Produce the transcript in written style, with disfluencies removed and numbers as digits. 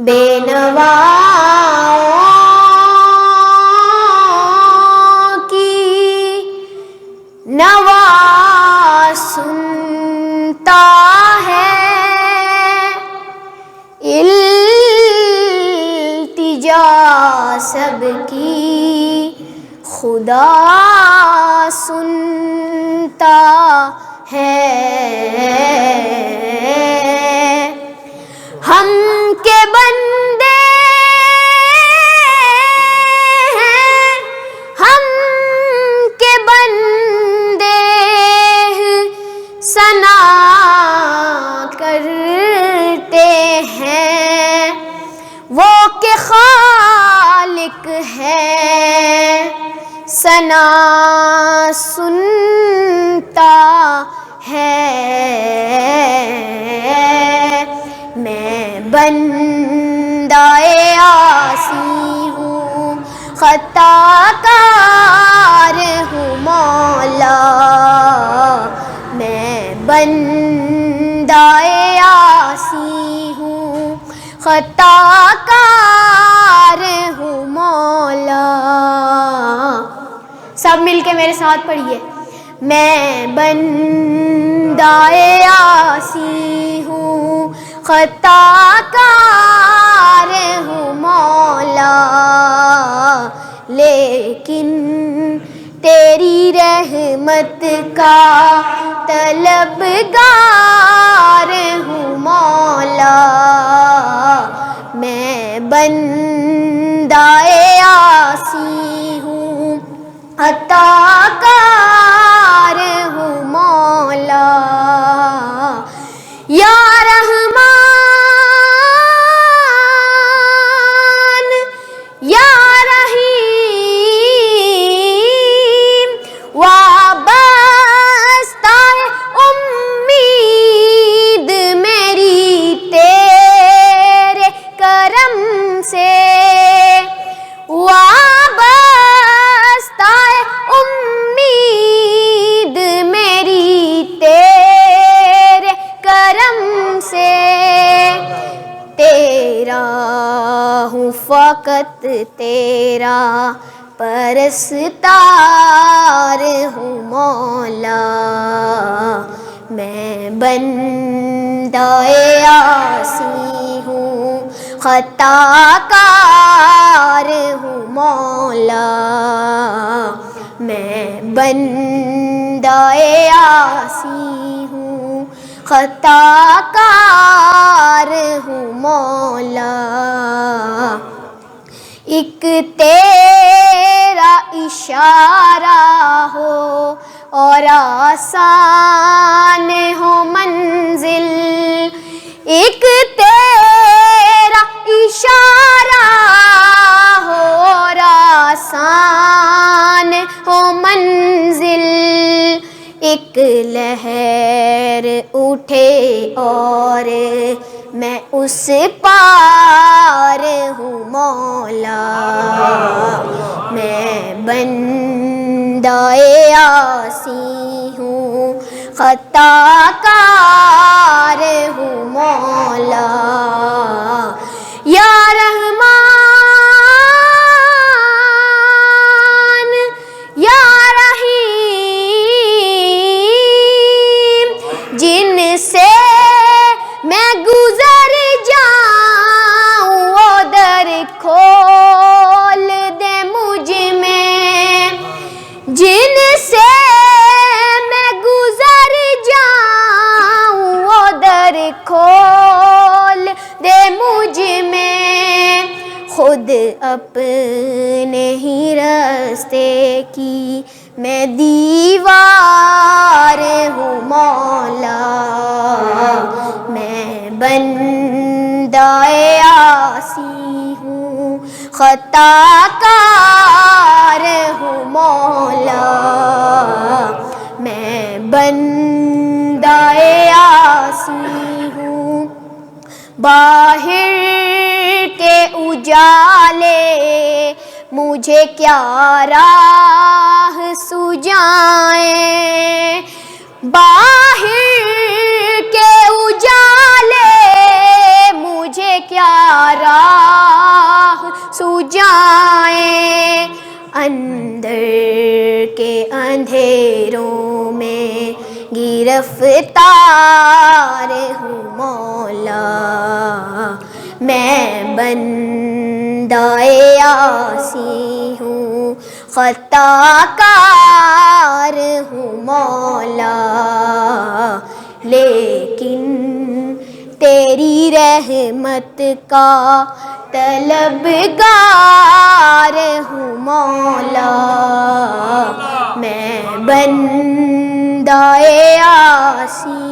بے نواؤں کی نوا سنتا ہے، التجا سب کی خدا سنتا ہے۔ ہم کے بندے ہیں، ہم کے بندے ثنا کرتے ہیں، وہ کہ خالق ہے ثنا سنتا ہے۔ میں بندہ عاصی ہوں، خطا کار ہوں مولا، میں بندہ عاصی ہوں، خطا کار ہوں مولا۔ سب مل کے میرے ساتھ پڑھیے۔ میں بندہ عاصی ہوں، خطا کار ہوں مولا، لیکن تیری رحمت کا طلبگار ہوں مولا۔ میں بندہ عاصی ہوں، خطا کار ہوں مولا۔ یا رحمان یا رحیم، وابستہ امید میری تیرے کرم سے، وابستہ امید میری تیرے کرم سے، تیرا ہوں فقط تیرا پرستار ہوں مولا۔ میں بندہ عاصی ہوں، خطا کار ہوں مولا۔ میں بندہ عاصی ہوں، خطا کار ہوں مولا۔ ایک تیرا اشارہ ہو اور آسان ہو منزل، ایک تیرا اشارہ ہو اور آسان ہو منزل، ایک لہر اٹھے اور میں اس پار ہوں مولا۔ میں بندہ عاصی ہوں، خطا کار ہوں مولا۔ یا رحمان یا رحیم، جن سے میں گزر جاؤں وہ در کھول دے مجھ میں، جن سے میں گزر جاؤں وہ در کھول دے مجھ میں، خود اپنے ہی راستے کی میں دیوار ہوں مولا۔ میں بندہ عاصی ہوں، خطا کار ہوں مولا۔ میں بندہ عاصی ہوں، باہر کے اجالے مجھے کیا راہ سجائیں، باہر کے اجالے مجھے کیا راہ گرفتار ہوں مولا، میں بندہ عاصی ہوں، خطا کار ہوں مولا، لیکن تیری رحمت کا طلبگار ہوں مولا، میں بندہ عاصی